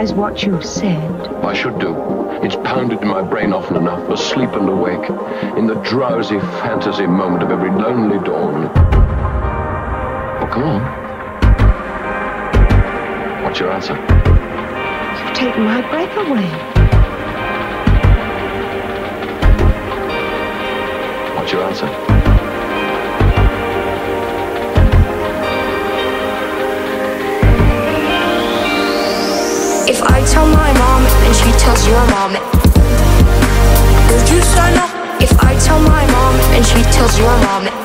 realize what you've said? I should do. It's pounded in my brain often enough, asleep and awake, in the drowsy fantasy moment of every lonely dawn. Oh, come on. What's your answer? You've taken my breath away. What's your answer? If I tell my mom and she tells your mom, would you sign up? If I tell my mom and she tells your mom,